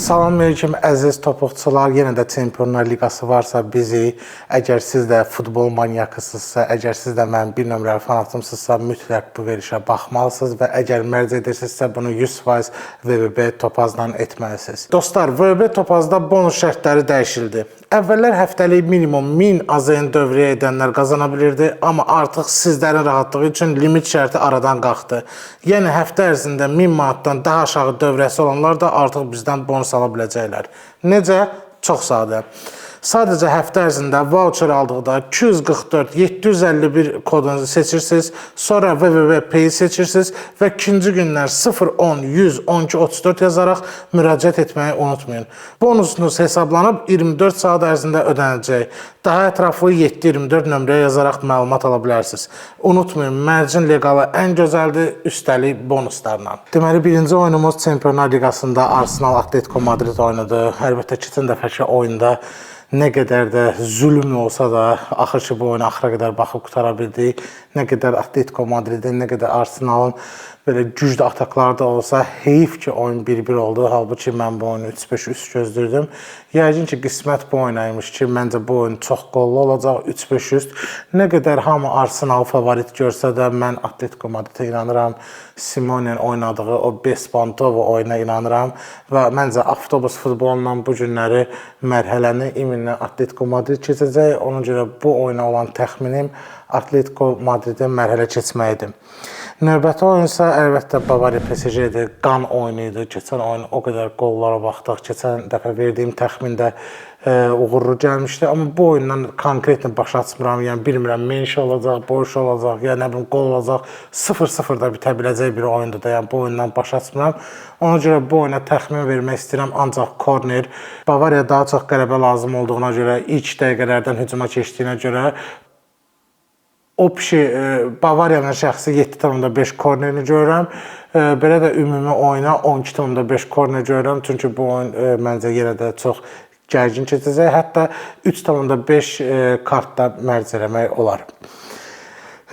Salam aleyküm əziz topuqçular. Yenə də Çempionlar Liqası varsa bizi, əgər siz də futbol manyakısınızsa, əgər siz də mənim bir nömrəli fanatımsınızsa, mütləq bu verilişə baxmalısınız və əgər mərc edirsinizsə bunu 100% VVB Topazla etməlisiniz. Dostlar, VVB Topazda bonus şərtləri dəyişildi. Əvvəllər həftəlik minimum 1000 AZN dövrəyə edənlər qazana bilirdi, amma artıq sizlərin rahatlığı üçün limit şərti aradan qalxdı. Yəni həftə ərzində 1000 manatdan daha aşağı dövrəsi olanlar da artıq bizdən bonus ala biləcəklər. Necə? Çox sadə. Sadəcə həftə ərzində voucher aldıqda 244 751 kodunu seçirsiniz, sonra VVB-Pay seçirsiniz və ikinci günlər 010 100 12 34 yazaraq müraciət etməyi unutmayın. Bonusunuz hesablanıb 24 saat ərzində ödənəcək. Daha ətraflı 724 nömrəyə yazaraq məlumat ala bilərsiniz. Unutmayın, mərcin leqalı ən gözəldir, üstəlik bonuslarla. Deməli, birinci oyunumuz Çempionlar Liqasında Arsenal Atletico Madrid oyunudur. Əlbəttə, keçən dəfəki oyunda nə qədər də zülm olsa da, axır ki bu oyunu axıra qədər baxıb qutara bildik. Nə qədər Atletico Madridin, nə qədər Arsenalın belə güclü atakları da olsa, heyif ki oyun 1-1 oldu. Halbuki mən bu oyunu 3-5 üst gözlürdüm. Yəqin ki qismət bu oynaymış ki, məncə bu oyun çox qollu olacaq, 3-5 üst. Nə qədər hamı Arsenal favorit görsə də, mən Atletico Madrid'e inanıram. Simone'nin oynadığı o Bespantovo oyuna inanıram və məncə avtobus futbolundan bu günləri mərhələni iminlə Atletico Madrid keçəcək. Ona görə bu oyuna olan təxminim Atletico Madrid'in mərhələ keçməyidir. Növbəti oyun isə əlbəttə Bavariya PSG-dir. Qan oyunu idi. Keçən oyun o qədər qollara baxdıq. Keçən dəfə verdiyim təxmində uğurlu gəlmişdi. Amma bu oyundan konkretlə baş açmıram. Yəni bilmirəm, menşi olacaq, boş olacaq, ya nə bilim qol olacaq. 0-0 da bitə biləcək bir oyundur da. Yəni bu oyundan baş açmıram. Ona görə bu oyuna təxmin vermək istəyirəm. Ancaq korner. Bavariya daha çox qələbə lazım olduğuna görə, ilk dəqiqələrdən hücuma keçdiyinə görə Bavariyanın şəxsi 7,5 kornerini görürəm. Belə də ümumi oyuna 12,5 korner görürəm. Çünki bu oyun məncə yenə də çox gərgin keçəcək. Hətta 3,5 kartda mərc eləmək olar.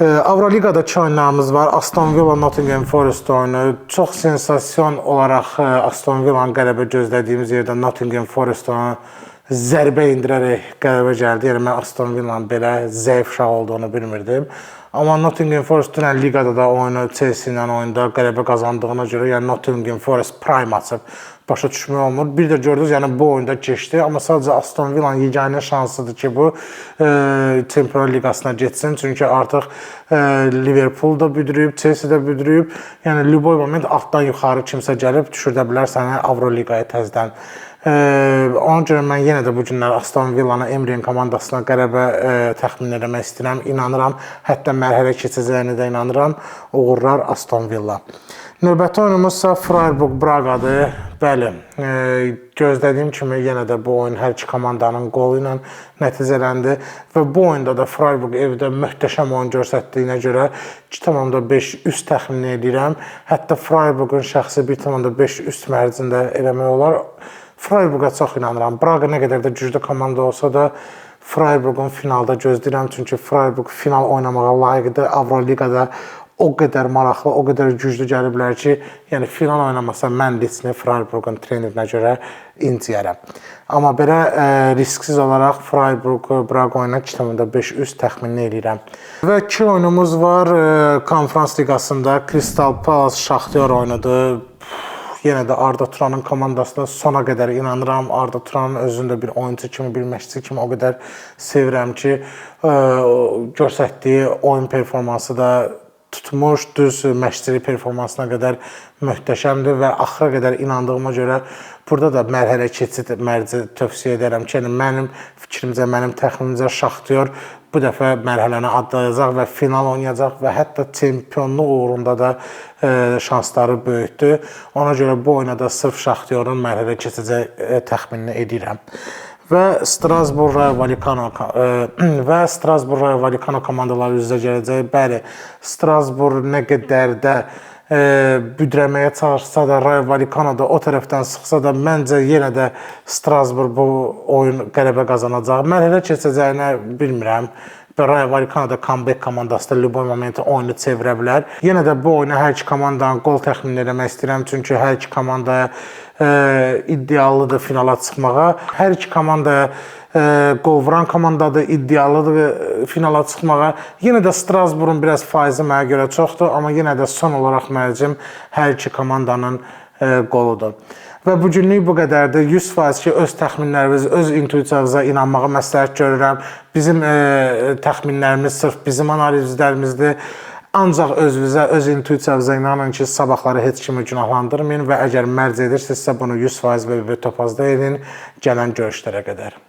Avroliqada 2 oyunlarımız var. Aston Villa Nottingham Forest oyunu. Çox sensasyon olaraq Aston Villa'nın qələbə gözlədiyimiz yerdə Nottingham Forest oyunu zərbə indirərək qələbə gəldi. Yəni mən Aston Villa'nın belə zəif şah olduğunu bilmirdim. Amma Nottingham Forest dünən liqada da oyunu Chelsea ilə oyunda qələbə qazandığına görə, yəni Nottingham Forest prime açıb başa düşmək olmur. Bir də gördünüz, yəni bu oyunda keçdi. Amma sadəcə Aston Villa'nın yeganə şansıdır ki, bu Çempionlar Liqasına getsin. Çünki artıq Liverpool da büdürüb, Chelsea də büdürüb. Yəni любой moment altdan yuxarı kimsə gəlib düşürdə bilər səni Avroliqaya təzədən. Ona görə mən yenə də bu günlər Aston Villa'nın Emery'nin komandasına qələbə təxmin eləmək istəyirəm. İnanıram, hətta mərhələ keçəcəyini də inanıram. Uğurlar Aston Villa. Növbəti oyunumuz isə Freiburg Braqadır. Bəli, gözlədiyim kimi yenə də bu oyun hər iki komandanın qolu ilə nəticələndi və bu oyunda da Freiburg evdə möhtəşəm oyun göstərdiyinə görə 2,5 üst təxmin edirəm. Hətta Freiburg'un şəxsi 1,5 üst mərcində eləmək olar. Freiburg'a çox inanıram. Braqa nə qədər də güclü komanda olsa da Freiburg'un finalda gözləyirəm. Çünki Freiburg final oynamağa layiqdir. Avroliqada o qədər maraqlı, o qədər güclü gəliblər ki, yəni final oynamasa mən Liçni Freiburg'un trenerinə görə inciyərəm. Amma belə risksiz olaraq Freiburg Braqa oyuna 2,5 üst təxminini eləyirəm. Və 2 oyunumuz var Konferans Liqasında. Crystal Palace Şaxtyor oyunudur. Yenə də Arda Turanın komandasına sona qədər inanıram. Arda Turanın özündə bir oyuncu kimi, bir məşqçi kimi o qədər sevirəm ki, göstərdiyi oyun performansı da tutmuş, düz məşqçilik performansına qədər möhtəşəmdir və axıra qədər inandığıma görə burada da mərhələ keçid mərci tövsiyə edərəm ki, yəni mənim fikrimcə, mənim təxminimcə Şaxtyor bu dəfə mərhələni adlayacaq və final oynayacaq və hətta çempionluq uğrunda da şansları böyükdür. Ona görə bu oyuna da sırf Şaxtyorun mərhələ keçəcək təxminini edirəm. Və Strasbourg Rayo Vallecano komandaları üzrə gələcək. Bəli, Strasbourg nə qədər də büdrəməyə çalışsa da, Rayo Vallecano da o tərəfdən sıxsa da, məncə yenə də Strasbourg bu oyun qələbə qazanacaq. Mərhələ keçəcəyini bilmirəm. Rayo Vallecano da comeback komandası da любой moment oyunu çevirə bilər. Yenə də bu oyuna hər iki komandanın qol təxmin eləmək istəyirəm. Çünki hər iki komandaya iddialıdır finala çıxmağa. Hər iki komanda qol vuran komandadır, iddialıdır finala çıxmağa. Yenə də Strasburun biraz faizi mənə görə çoxdur, amma yenə də son olaraq məncim hər iki komandanın qoludur. Və bu günlük bu qədərdir. 100% ki, öz təxminləriniz, öz intuisiyavıza inanmağı məsləhət görürəm. Bizim təxminlərimiz sırf bizim analizlərimizdir. Ancaq özünüzə, öz intuisiyavıza inanın ki, sabahları heç kimi günahlandırmayın və əgər mərc edirsinizsə bunu 100% və topazda edin. Gələn görüşlərə qədər.